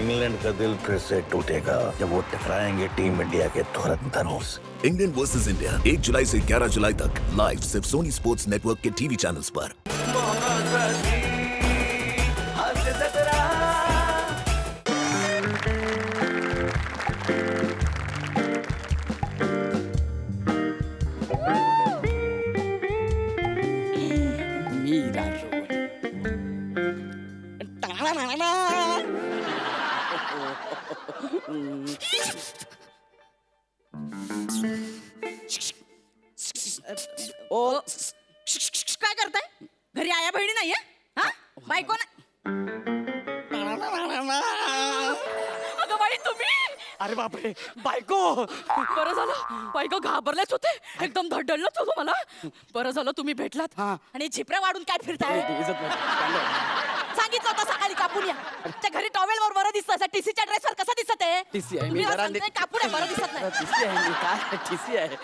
England का दिल फिर से टूटेगा जब वो टकराएंगे टीम इंडिया के धुरंधरों से। इंग्लैंड वर्सेस इंडिया 1 जुलाई से 11 जुलाई तक लाइव सिर्फ सोनी स्पोर्ट्स नेटवर्क के टीवी चैनल्स पर। ओ काय करताय? घरी आया बहिणी नाहीये? हा बायको ना. अगं बाई तुम्ही. अरे बापरे बायको. बरं झालं बायको घाबरलेच होते एकदम धडधडलंच होतो मला. बरं झालं तुम्ही भेटलात. हा. आणि झिपऱ्या वाढून काय फिरताय? सांगितलं होतं सकाळी कापून या. त्या घरी टॉवेल वर बरं दिसतं टीसीच्या ड्रेसवर कसं दिसत आहे? टीसी आहे मी तुम्ही जरा सांगताय कापून आहे बरं दिसत नाही. टीसी आहे मी काय टीसी आहे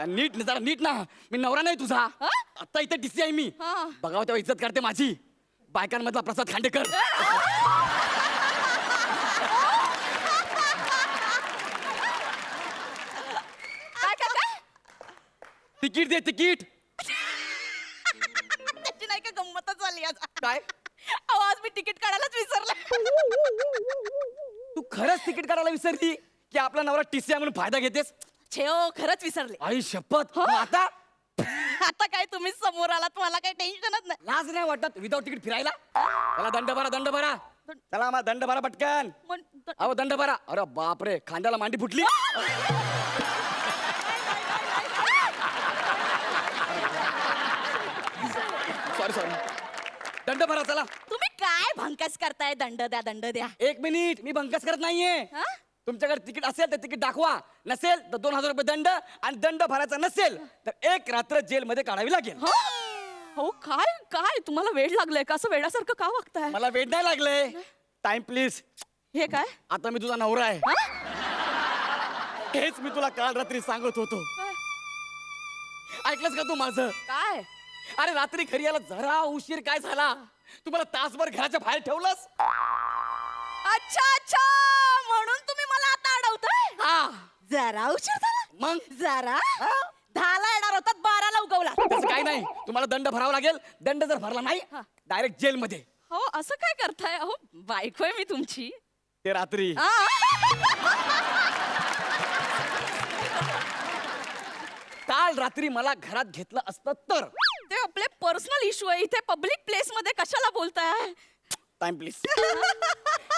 नीट जरा नीट ना मी नवरा नाही तुझा. हा? आता इथे टीसी आहे मी. हा. बघावं तेव्हा इज्जत करते माझी. बायकांमधला प्रसाद खांडेकर. काय काय काय? तिकीट दे तिकीट. त्याची नाही का गंमतच झाली आज. काय आवाज मी तिकीट काढायलाच विसरले. तू खरंच तिकीट काढायला विसरली की आपला नवरा टीसी आहे म्हणून फायदा घेतेस? छेओ खरंच विसरले. आई शपथ. हो? मग आता आता काय तुम्ही समोर आलात मला काही टेन्शनच नाही. लाज नाही वाटत विदाऊट तिकीट फिरायला? चला दंड भरा दंड भरा. चला मग दंड भरा पटकन. अहो दंड भरा. अरे बापरे खांद्याला मांडी फुटली. Sorry sorry. दंड भरा चला. तुम्ही काय भंकस करताय? दंड द्या दंड द्या. 1 मिनिट मी भंकस करत नाहीये. हा? तुमच्याकडे तिकीट असेल तर तिकीट दाखवा. नसेल तर 2000 रुपये दंड. आणि दंड भरायचा नसेल तर 1 रात्र जेलमध्ये काढावी लागेल. हो? हो काय काय तुम्हाला वेळ लागलाय का? असं वेड्यासारखं का वागताय? मला वेळ नाही लागले. Time please. हे काय? आता मी तुझा नवरा आहे. हा? हेच मी तुला काल रात्री सांगत होतो. ऐकलंस का तू माझं? काय? अरे रात्री घरी यायला जरा उशीर काय झाला? तुम्हाला तासभर घराच्या बाहेर ठेवलंस. अच्छा अच्छा म्हणून तुम्ही मला आता अडवताय? हा जरा उशीर झाला. मग जरा 10ला येणार होतात 12ला उगवला. तसं काय नाही. तुम्हाला दंड भरावा लागेल. दंड जर भरला नाही हा. डायरेक्ट जेलमध्ये. हो असं काय करताय? अहो बायको आहे मी तुमची. ते रात्री आ? काल रात्री मला घरात घेतलं असतं तर. ते आपले पर्सनल इश्यू आहे. इथे पब्लिक प्लेस मध्ये कशाला बोलताय? Time please.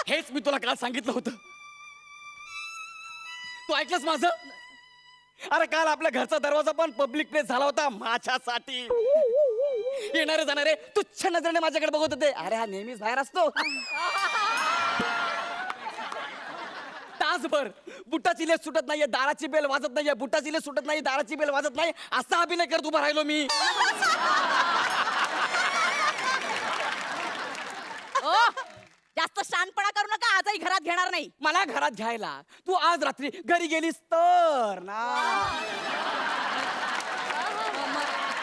हेच मी तुला काल सांगितलं होतं. तू ऐकलंस माझं? अरे काल आपल्या घरचा दरवाजा पण पब्लिक प्लेस झाला होता माझ्यासाठी. येणारे जाणारे तुच्छ नजरेने माझ्याकडे बघत होते. अरे हा नेहमीच बाहेर असतो. तासभर बुटाची लेस सुटत नाहीये दाराची बेल वाजत नाहीये. बुटाची लेस सुटत नाही दाराची बेल वाजत नाही. असा अभिनय करत उभा राहिलो मी. ओ जास्त शानपणा करू नका. आजही घरात घेणार नाही. मला घरात घ्यायला तू आज रात्री घरी गेलीस तर ना.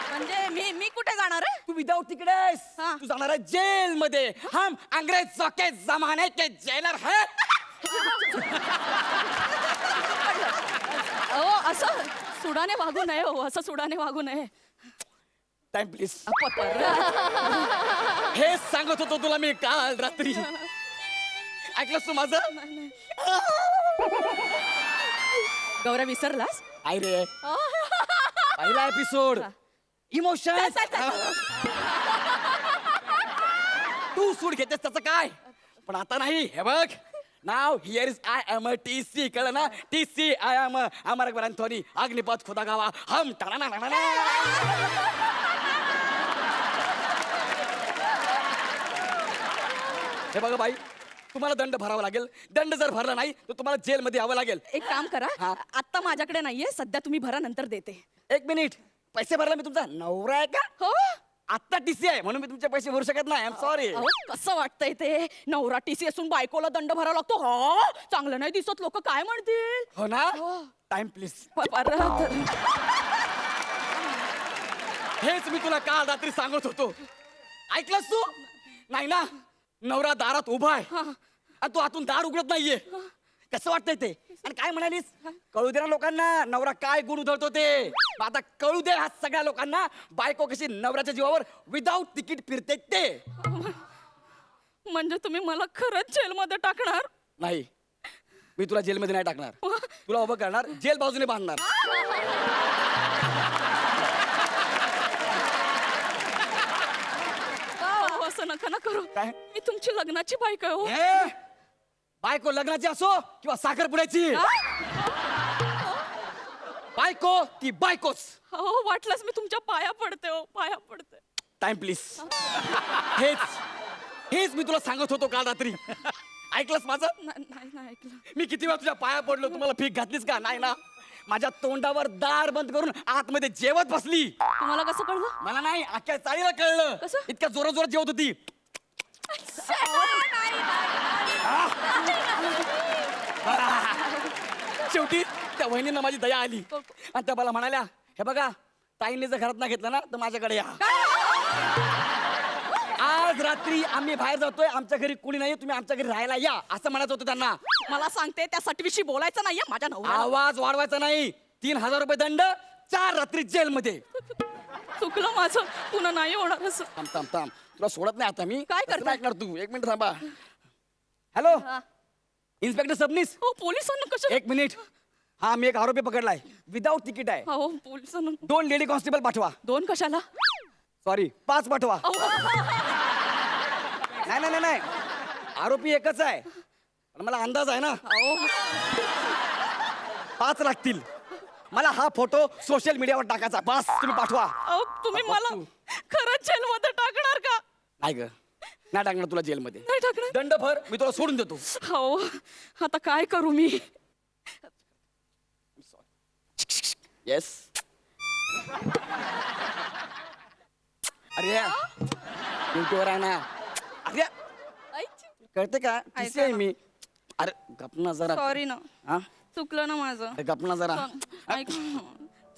म्हणजे मी कुठे जाणार आहे? तू विदाउट तिकडेस. हा. तू जाणार आहे जेल मध्ये. हम अंग्रेजों के जमाने के जेलर है. ओ असं सुडाने वागू नये. हो असं सुडाने वागू नये. Time please. परत. हेच सांगत होतो तुला मी काल रात्री. ऐकलंस तू माझं? गौरव विसरलास? आई रे पहिला एपिसोड इमोशन. तू सूड घेतेस त्याचं काय? पण आता नाही. हे बघ नाव here is I am a TC. कळलं ना? TC I am Amar Akbar Anthony Agneepath Khuda Gawah हम. हे बघा बाई तुम्हाला दंड भरावा लागेल. दंड जर भरला नाही तर तुम्हाला जेलमध्ये यावं लागेल. एक काम करा. हा. आता माझ्याकडे नाहीये सध्या. तुम्ही भरा नंतर देते. 1 मिनिट. पैसे भरला मी तुमचा नवरा आहे का? हो आता टीसी आहे म्हणून मी तुमचे पैसे भरू शकत नाही. I am sorry. अहो कसं वाटतंय ते? नवरा टीसी असून बायकोला दंड भरावा लागतो. हो चांगलं नाही दिसत. लोक काय म्हणतील? हो ना? हो. Time please. परत. हेच मी तुला काल रात्री सांगत होतो. ऐकलंस तू? नाही ना? नवरा दारात उभा आहे. आणि तू आतून दार उघडत नाहीये. कसं वाटतंय ते? आणि काय म्हणालीस? कळू दे ना लोकांना नवरा काय गुण उधळतो ते. मग आता कळू दे ह्या सगळ्या लोकांना बायको कशी नवऱ्याच्या जीवावर विदाऊट तिकीट फिरते ते. म्हणजे तुम्ही मला खरंच जेलमध्ये टाकणार? नाही, मी तुला जेलमध्ये नाही टाकणार. तुला उभं करणार, जेल बाजूने बांधणार. अहो, असं नका ना करू. काय? मी तुमची लग्नाची बायको आहे हो. ए, बायको लग्नाची असो किंवा साखरपुड्याची, बायको ती बायकोच. हो, वाटलंच मी तुमच्या पाया पडते हो, पाया पडते. Time please. हेच मी तुला सांगत होतो काल रात्री. ऐकलंस माझं? नाही ऐकलं. मी किती वेळा तुझ्या पाया पडलो, तुम्हाला भीक घातलीस का? नाही ना. माझ्या तोंडावर दार बंद करून आतमध्ये जेवत बसली. तुम्हाला कसं कळलं? मला नाही, अख्ख्या चाळीला कळलं. कसं? इतक्या जोरात जोरात जेवत होती. शेवटी त्या वहिनींना माझी दया आली आणि त्या मला म्हणाल्या, हे बघा, ताईंनी जर घरात ना घेतलं ना तर माझ्याकडे या. आज रात्री आम्ही बाहेर जातोय, आमच्या घरी कुणी नाही, तुम्ही आमच्या घरी राहायला या, असं म्हणायचं होतं त्यांना. मला सांगते त्या सटवीशी बोलायचं नाहीये माझ्या नवऱ्याला. आवाज वाढवायचा नाही. 3000 रुपये दंड, 4 रात्री जेलमध्ये. चुकलं माझं, पुन्हा नाही होणार असं. थांब थांब थांब, तुला सोडत नाही आता मी. काय कसं करता? नाही ऐकणार तू? एक मिनिट थांबा. हॅलो, इन्स्पेक्टर सबनीस, हो, पोलिसांना कसं? 1 मिनिट. हा, मी एक आरोपी पकडलाय, विदाऊट तिकीट आहे. हो, पोलिसांना 2 लेडी कॉन्स्टेबल पाठवा. 2 कशाला? सॉरी, 5 पाठवा. नाही नाही नाही, आरोपी एकच आहे, पण मला अंदाज आहे ना, 5 लागतील. मला हा फोटो सोशल मीडियावर टाकायचा. बस, तुम्ही पाठवा. अहो, तुम्ही मला खरंच जेलमध्ये टाकणार का? नाही ग, नाही टाकणार तुला जेलमध्ये. नाही टाकणार. दंड भर, मी तुला सोडून देतो. हो, आता काय करू मी? येस. अरे ड्युटीवर आहे ना. अरे कळते का? किसी आहे मी. अरे गपना जरा. सॉरी ना, हा, चुकलं ना माझं. अरे गपना जरा. ऐक,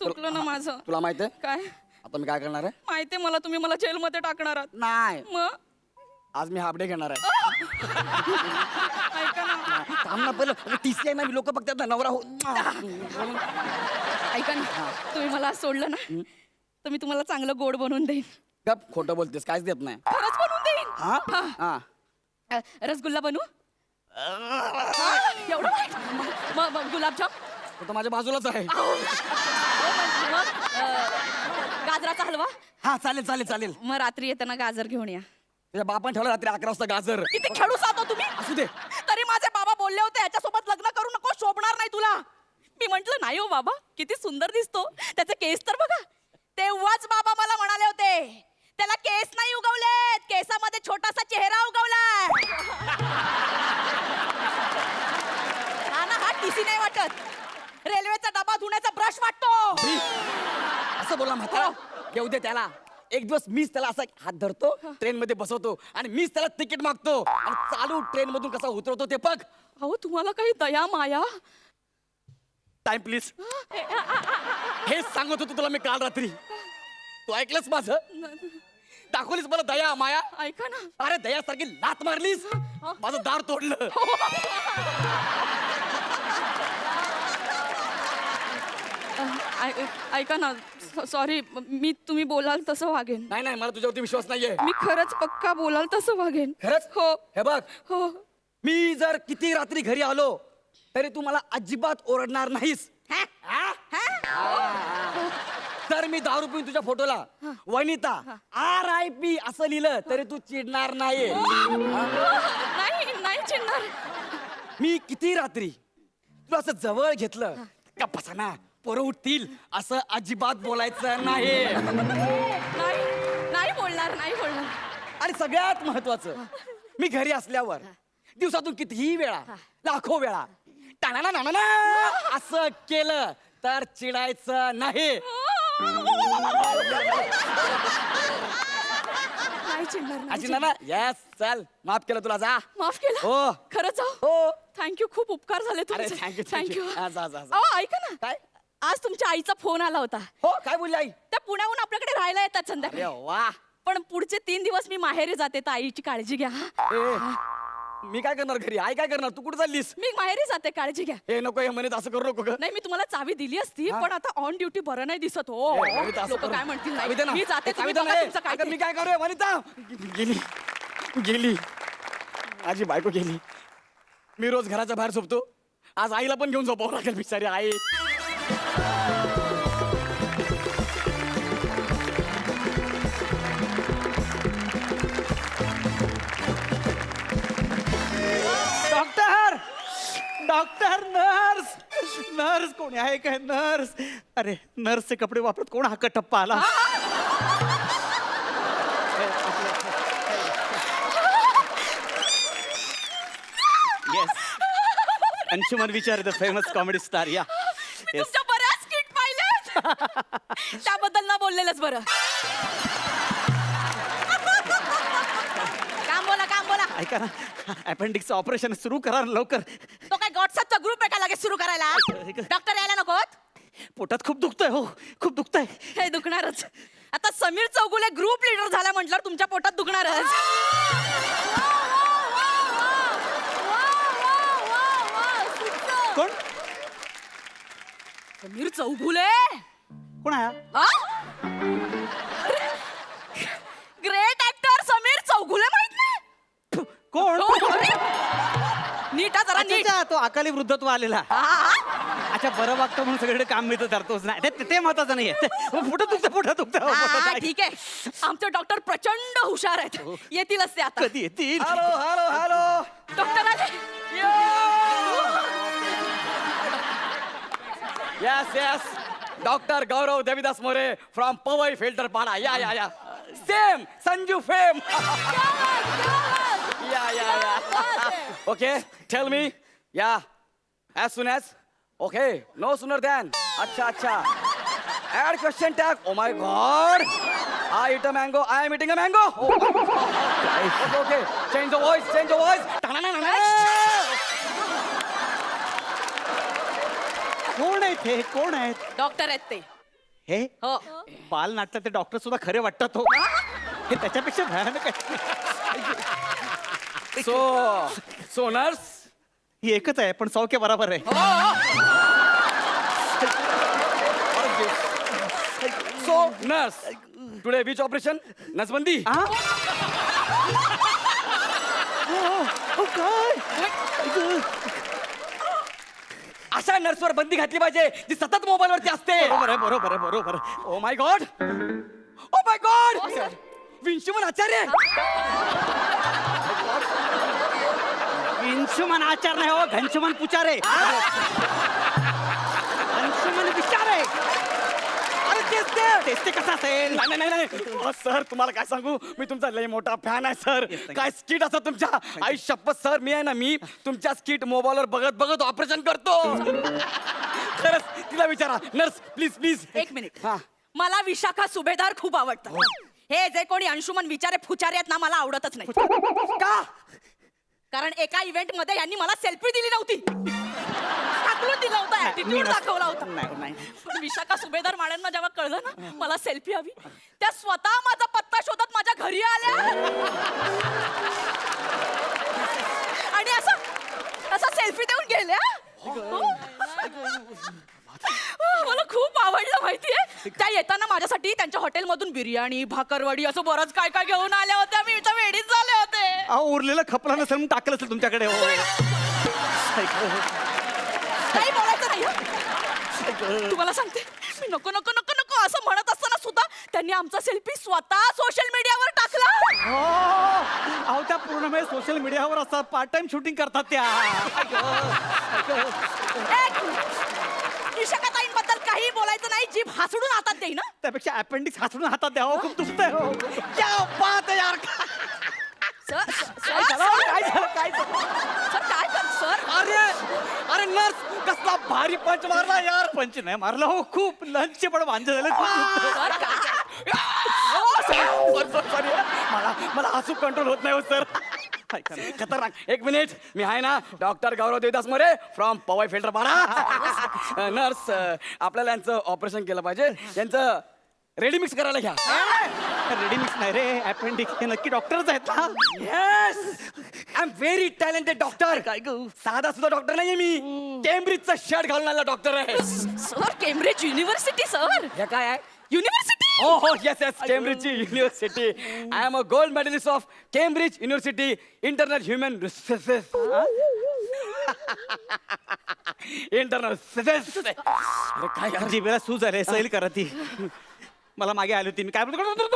चुकलं ना माझं. तुला माहित आहे काय? आता मी काय करणार आहे? माहितीये मला, तुम्ही मला जेलमध्ये टाकणार आहात. नाही, मग आज मी हाफ डे घेणार आहे. ऐका ना, थांब ना पहिलं. टीसी आहे ना, लोक बघतात ना, नवरा हो. ऐका ना, तुम्ही मला आज सोडलं ना तर मी तुम्हाला चांगलं गोड बनवून देईन. गप, खोटं बोलतेस, काहीच देत नाही. खरंच बनवून देईन. हा हा. रसगुल्ला बनवू? एवढं वाईट? मग गुलाबजाम? तो तर माझ्या बाजूलाच आहे. मग गाजराचा हलवा? हा, चालेल चालेल चालेल. मग रात्री येताना गाजर घेऊन या. तुझ्या बापान ठेवलं रात्री 11 वाजता गाजर. किती खेळू साधो तुम्ही. असू दे. तरी माझे बाबा बोलले होते याच्यासोबत लग्न करू नको, शोभणार नाही तुला. मी म्हंटल नाही हो बाबा, किती सुंदर दिसतो, त्याचे केस तर बघा. तेव्हाच बाबा मला म्हणाले होते, त्याला केस नाही उगवलेत, केसामध्ये छोटासा चेहरा उगवलाय. हा ना, हा टीसी नाही वाटत, रेल्वेचा डबा धुण्याचा ब्रश वाटतो. असं बोला म्हातारा. येऊ दे त्याला. एक दिवस मीच त्याला असा हात धरतो, ट्रेन मध्ये बसवतो आणि मीच त्याला तिकीट मागतो आणि चालू ट्रेन मधून कसा उतरवतो ते बघ. अहो, तुम्हाला काही दया माया? Time please. हेच सांगत होतो तुला मी काल रात्री. तू ऐकलंस माझं? दाखवलीस मला दया माया? ऐका ना. अरे दयासारखी लात मारलीस, माझं दार तोडलं. ऐका ना, सॉरी, मी तुम्ही बोलाल तसं वागेन. नाही नाही, मला तुझ्यावरती विश्वास नाहीये. मी खरंच पक्का बोलाल तसं वागेन. खरंच? हो हे बघ, हो. मी जर किती रात्री घरी आलो तरी तू मला अजिबात ओरडणार नाहीस. तर मी 10 रुपये तुझ्या फोटोला वनिता RIP असं लिहिलं तरी तू चिडणार नाही. नाही नाही चिडणार. मी किती रात्री तुला असं जवळ घेतलं का बसाना पोरं उठतील असं अजिबात बोलायचं नाही. नाही नाही बोलणार, नाही बोलणार. आणि सगळ्यात महत्वाचं, मी घरी असल्यावर दिवसातून कितीही वेळा, लाखो वेळा टाणा ना असं केलं तर चिडायचं नाही. नाही चिडणार, नाही अशी ना. यस, चल, माफ केलं तुला, जा. माफ केलं? हो. खरंच जाऊ? हो. थँक्यू, खूप उपकार झाले अरे तुमचे. Thank you thank you. जा जा जा. अहो, ऐका ना, काय? आज तुमच्या आईचा फोन आला होता. हो, काय बोलली आई? त्या पुण्याहून आपल्याकडे राहायला येतात अरे संध्याकाळी. वा. पण पुढचे 3 दिवस मी माहेरी जाते, तर आईची काळजी घ्या. ए, मी काय करणार घरी? आई काय करणार? तू कुठे चाललीस? मी माहेरी जाते, काळजी घ्या. हे नको, हे म्हणत असं करू नको ग. नाही, मी तुम्हाला चावी दिली असती, हा? पण आता ऑन ड्युटी बरं नाही दिसत हो. हे, वनिता, असं लोक करू. काय म्हणतील चावी दे नाही. ना. मी जाते, चावी तुम्ही दे ना, बघा हे. तुमचं काय अगं, ते. मी काय करू वनिता? गेली गेली माझी बायको गेली. मी रोज घराच्या बाहेर झोपतो, आज आईला पण घेऊन झोपावं लागेल. बिचारी आई. डॉक्टर डॉक्टर नर्स नर्स कोणी आहे काय? नर्स अरे नर्सचे कपडे वापरत कोण हा कटप्पा आला? येस अंशुमन विचार द फेमस कॉमेडी स्टार या मी तुमच्या बऱ्याच किट पाहिल्यात. त्याबद्दल ना बोललेलंच बरं. काम बोला. ऐका ना अपेंडिक्सचं ऑपरेशन सुरू करा ना लवकर. तो काय व्हॉट्सअपचा ग्रुप आहे का लगेच सुरू करायला? डॉक्टर यायला नकोत? पोटात खूप दुखतंय हो खूप दुखतंय. हे दुखणारच. आता समीर चौगुले ग्रुप लीडर झाला म्हटल्यावर तुमच्या पोटात दुखणारच. कोण समीर चौगुले कोण आहे हा? ग्रेट ऍक्टर समीर चौगुले माहित नाही? कोण? हो, अरे. नीट हा, जरा अच्छा, नीट. अच्छा, तो अकाली वृद्धत्व आलेला. हा. अच्छा बरं वागतो म्हणून सगळीकडे काम मिळतं धरतोच नाही ते महत्वाचं नाहीये. पोटात दुखतं हा, ठीक आहे. आमचे डॉक्टर प्रचंड हुशार आहेत. येतीलच ते आता. कधी येतील? Hello hello hello. डॉक्टर आले. Yes yes doctor Gaurav Devidas More from Powai Filter Pada. Yeah same Sanju fame. Yeah okay tell me yeah as soon as okay no sooner than अच्छा add question tag. Oh my god, I eat a mango, I am eating a mango. Okay change the voice. कोण आहेत हे कोण आहेत doctor आहेत ते. हे हो. बाल नाटकात ते डॉक्टर सुद्धा खरे वाटतात हो. हे त्याच्यापेक्षा भयानक आहे. so nurse. ही एकच आहे पण सौख्य बरोबर आहे. So nurse today which operation? नसबंदी. आ? हो, काय अशा नर्सवर बंदी घातली पाहिजे जी सतत मोबाईल वरती असते. बरोबर ओ माय गॉड. विंशुमन आचार्य. अंशुमन आचार नाही हो घनशुमन पुचारे. अंशुमन विचारे. अरे तेच ते कसं असेल? नाही सर तुम्हाला काय सांगू, मी तुमचा लय मोठा फॅन आहे सर. Yes, thank you. काय स्किट असं तुमच्या. आई शपथ सर मी आहे ना मी तुमच्या स्किट मोबाईलवर बघत ऑपरेशन करतो. खरंच तिला विचारा. Nurse please. एक मिनिट. हा. मला विशाखा सुभेदार खूप आवडतात. हे जे कोणी अंशुमन विचारे फुचारे आहेत ना, मला आवडतच नाही. का? कारण एका इव्हेंट मध्ये यांनी मला सेल्फी दिली नव्हती. टाकलून दिला होता, मी ऍटिट्यूड नस- दाखवला होता. नाही. पण विशाखा सुभेदार मॅडमना जेव्हा कळलं ना मला सेल्फी हवी, त्या स्वतः माझा पत्ता शोधत माझ्या घरी आल्या आणि असं सेल्फी देऊन गेल्या. मला खूप आवडलं माहितीये. त्या येताना माझ्यासाठी त्यांच्या हॉटेलमधून बिर्याणी भाकरवडी असं बरंच काय काय घेऊन आल्या होत्या. मी इथं वेडीच झाले होते. अहो उरलेलं खपला नसेल म्हणून टाकलं असेल तुमच्याकडे. हो काही बोलायचं नाही हं. तुम्हाला सांगते मी नको असं म्हणत असताना सुद्धा त्यांनी आमचा सेल्फी स्वतः सोशल मीडियावर टाकला. अहो त्या पूर्ण वेळ सोशल मीडियावर असतात पार्ट टाइम शूटिंग करतात त्या. विशाखाताईंबद्दल काही बोलायचं नाही. जीभ हसडून हातात देईन ना. त्यापेक्षा अपेंडिक्स हातून हातात द्या. हो खूप दुखतंय. हो क्या बात है यार. सर अरे नर्स कसला भारी पंच मारला यार. पंच नाही मारलं हो खूप लंचचे पण वांजे झाले. सॉरी मला हसू कंट्रोल होत नाही हो सर. खतरनाक. एक मिनिट मी आहे ना doctor Gaurav Devdas More from Powai Filter Pada. Nurse आपल्याला यांचं ऑपरेशन केलं पाहिजे. यांचं रेडी मिक्स करायला घ्या. रेडी मिक्स नाही रे अपेंडिक्स हे नक्की डॉक्टरच आहेत ना. Yes am very talented doctor. काय ग? साधा सुद्धा डॉक्टर नाहीये मी. केम्ब्रिजचा शर्ट घालून आलेला डॉक्टर आहे. Sir Cambridge university sir. हे काय आहे? युनिव्हर्सिटी. हो हो येस येस केम्ब्रिजची university. I am a gold medalist of Cambridge university internal human resources. Internal अरे काय यार? जिभेला सूज आले सैल करा ती. मला मागे आली होती मी काय बोलतो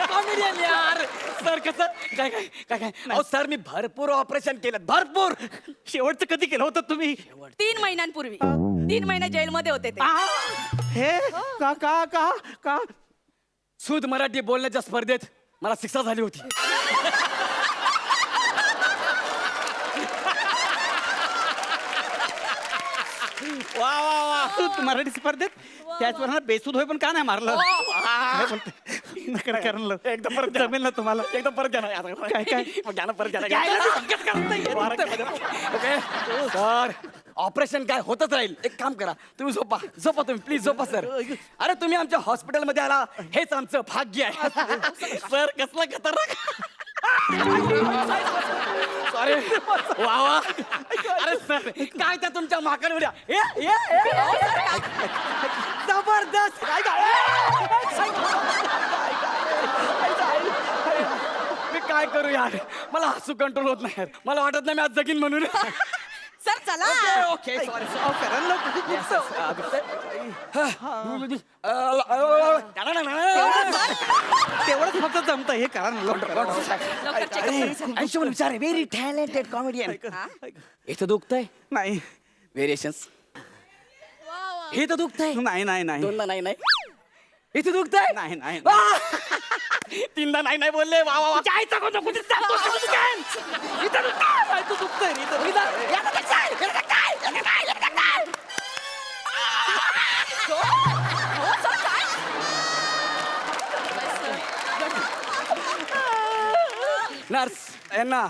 कॉमेडियन यार. सर कसं काय काय काय काय अहो सर मी भरपूर ऑपरेशन केलं भरपूर. शेवटचं कधी केलं होतं तुम्ही? 3 महिन्यांपूर्वी. 3 महिने जेलमध्ये होते ते. हे का का का का शुद्ध मराठी बोलण्याच्या स्पर्धेत मला शिक्षा झाली होती. वा वा वा तू मराठी स्पर्धेत त्याचप्रमाणे बेसूद होय पण का नाही मारलं? काय बोलते? नका करा ना. एकदम परत जमेल ना तुम्हाला? एकदम परत द्या ना. काय काय मग द्या ना परत द्या ना. काय नाही, ओके सर ऑपरेशन काय होतच राहील. एक काम करा तुम्ही झोपा झोपा तुम्ही प्लीज झोपा सर. अरे तुम्ही आमच्या हॉस्पिटलमध्ये आला हेच आमचं भाग्य आहे. सर कसलं खतरनाक. सॉरी वा वा. अरे सर काय त्या तुमच्या माकड उड्या जबरदस्त. मी काय करू यार मला हसू कंट्रोल होत नाही यार. मला वाटत नाही मी आज जगीन म्हणून. सर चला. ओके सॉरी तेवढंच फक्त जमतं हे करा ना लवकर. लवकर चेकअप. अंशुमन विचार व्हेरी टॅलेंटेड कॉमेडियन. इथं दुखतंय नाही व्हेरिएशन्स. हे तर दुखतंय. नाही नाही नाही दोनदा नाही नाही. इथे दुखतंय. नाही नाही तीनदा नाही नाही बोलले. वा वा वा. जायचं कोणतं कुठे जातो तू काय? इथं दुखतंय. तू दुखतंय रे, इथं दुखतंय. नर्स यांना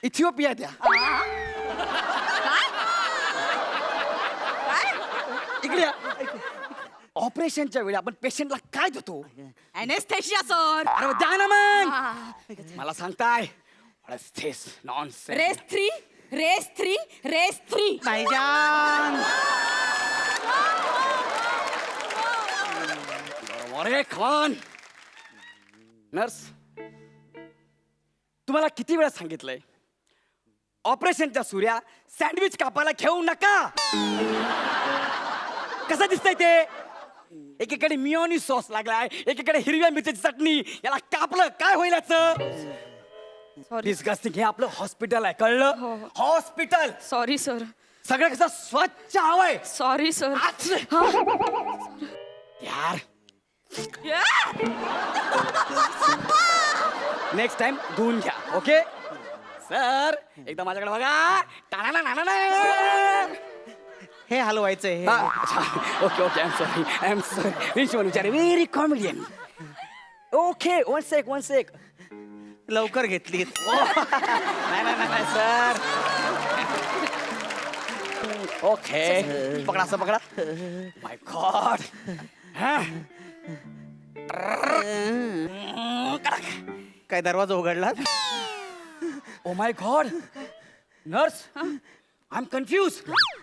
इथिओपिया द्या. इकडे या. ऑपरेशनच्या वेळी आपण पेशंटला काय देतो? Anaesthesia sir. अरे द्या ना मग. मला सांगताय नॉनसेन्स. रेस 3 भाईजान अरे खवान. नर्स तुम्हाला किती वेळा सांगितलंय ऑपरेशनच्या सुऱ्या सँडविच कापायला घेऊ नका. कसं दिसतंय ते? एकीकडे मिओनी सॉस लागलाय एकीकडे हिरव्या मिरच्याची चटणी. याला कापलं काय होईल याचं? डिस्गस्टिंग. हे आपलं हॉस्पिटल आहे कळलं? हॉस्पिटल. Sorry sir. सगळं कसं स्वच्छ हवंय सॉरी सर. यार. नेक्स्ट टाइम धुवून घ्या ओके सर. एकदा माझ्याकडे बघा. टाळा. हे हलवायचंय हे. Okay okay I am sorry विचार very comedian. Okay one sec. लवकर घेतली. नाही सर. ओके पकडा असं पकडा. My god. काय दरवाजा उघडला? Oh my god. Nurse I am confuse.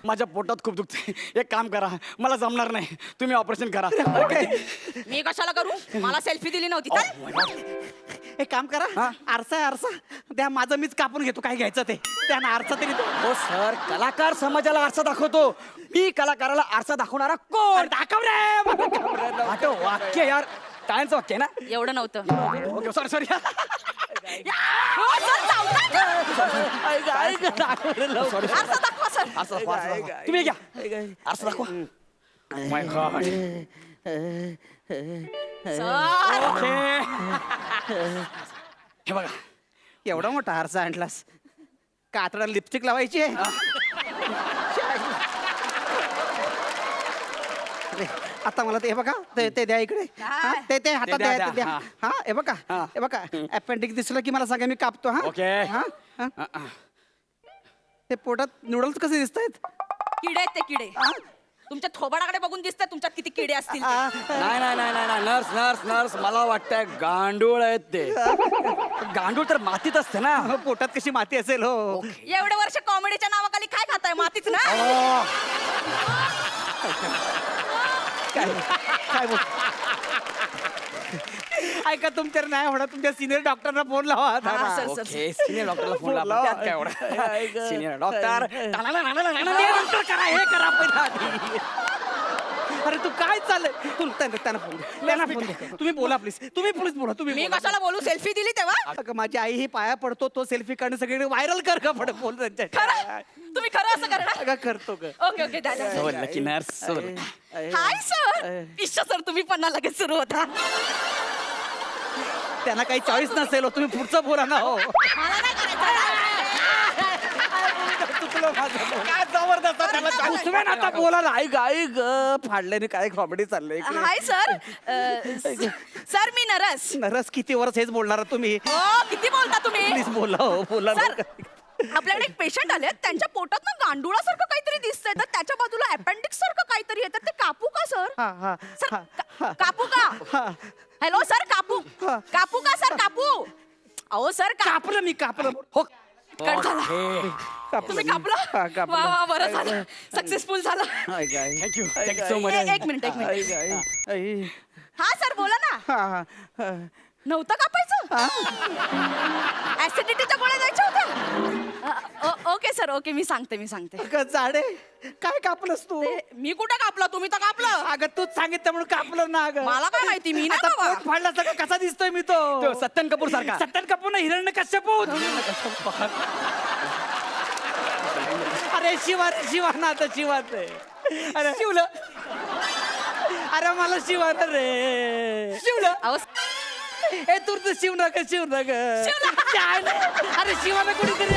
माझ्या पोटात खूप दुखते. एक काम करा मला जमणार नाही तुम्ही ऑपरेशन करा. मी कशाला करू? मला सेल्फी दिली नव्हती. चल. एक काम करा आरसा आहे आरसा त्या माझं मीच कापून घेतो काय घ्यायचं ते त्यानं आरसा तरी दे. हो सर कलाकार समाजाला आरसा दाखवतो. मी कलाकाराला आरसा दाखवणारा कोण? दाखव रे. आठव वाक्य यार. टाळ्यांचं वाक्य ना. एवढं नव्हतं. Okay sorry. हो, सर, चावताय का? सॉरी आरसा दाखवा सर. असं तुम्ही घ्या आरसा दाखवा. माय गॉड. सर ओके हे बघा. एवढा मोठा आरसा आणलास. कातडा लिपस्टिक लावायची आहे. अरे, आता मला ते बघा ते द्या इकडे. हा, ते हातात द्या, द्या द्या. हा. हा हे बघा हे बघा अपेंडिक्स दिसलं की मला सांगा मी कापतो. हा ओके. हा ते पोटात नूडल्स कसे दिसत आहेत? किडे आहेत ते किडे. तुमच्या थोबाडाकडे बघून दिसतंय तुमच्यात किती किडे असतील ते. नाही नाही नाही नाही नाही. नर्स नर्स नर्स मला वाटतंय गांडूळ आहेत ते. गांडूळ तर मातीत असते ना. पोटात कशी माती असेल हो एवढे वर्ष कॉमेडीच्या नावाखाली काय खाताय मातीच ना काय बोल ऐका तुमच्या नाही होणार तुमच्या सिनियर डॉक्टरना फोन लावा हा, आता. Sir, sir. ओके सिनियर डॉक्टरला फोन लावा. लावा. त्यात काय एवढं सिनियर डॉक्टर ते नंतर करा हे करा पहिला आधी. अरे तू काय चाललंय त्यांना फोन दे. त्यांना फोन दे. तुम्ही बोला प्लीज तुम्ही प्लीज बोला तुम्ही मी बोला. कशाला बोलू सेल्फी दिली तेव्हा अगं, माझी आई ही पाया पडतो तो सेल्फी काढणं सगळीकडे व्हायरल कर का पड बोल त्यांच्या खरं तुम्ही खरं असं करणार अगं करतो ग ओके ओके द्या, द्या, द्या. बोललं की नर्स हाय सर ईश्वर सर तुम्ही पण ना लगेच सुरू होता त्यांना काही चॉईस नसेल हो, तुम्ही पुढचं बोला ना हो मला नाही चुकलं माझं. काय जबरदस्त त्याला choice. तुम्ही ना आता बोला ना ऐक फाडल्याने काय कॉमेडी चाललंय करायचं. इकडे. हाय सर सर मी नरस नरस किती वर्ष हेच बोलणार तुम्ही हो किती बोलता तुम्ही प्लीज बोला हो बोला सर ना. आपल्याकडे एक पेशंट आले त्यांच्या पोटात ना गांडुळासारखं काहीतरी दिसतंय तर त्याच्या बाजूला अपेंडिक्स सारखं काहीतरी आहे तर ते कापू का सर हा, हा, सर हा, कापू का हा. हॅलो सर कापू हा. कापू का सर कापू अहो सर कापलं मी कापलं हो कट झाला कापलं तुम्ही मी. हा, कापलं कापलं. वा वा बरं झालं सक्सेसफुल झालं थँक्यू थँक्यू सो मच एक मिनिट हा सर बोला ना नव्हतं कापायचं ऍसिडिटीच्या गोळ्या द्यायच्या होत्या ओके सर ओके मी सांगते झाडे काय कापलंस तू मी कुठं कापलं तुम्ही तर कापलं अगं तूच सांगितलं म्हणून कापलं ना अगं मला काय माहिती मी आता नाही बाबा. पोट फाडला सगळं कसा दिसतोय मी तो सत्यन कपूर सारखा सत्तन कपूर ना हिरण्य कश्यप अरे शिवा ना आता शिवाच आहे अरे शिवलं अरे मला शिवा ना रे शिवलं अहो, ए तू शिव ना ग शिवलं. अरे शिवाना कुठेतरी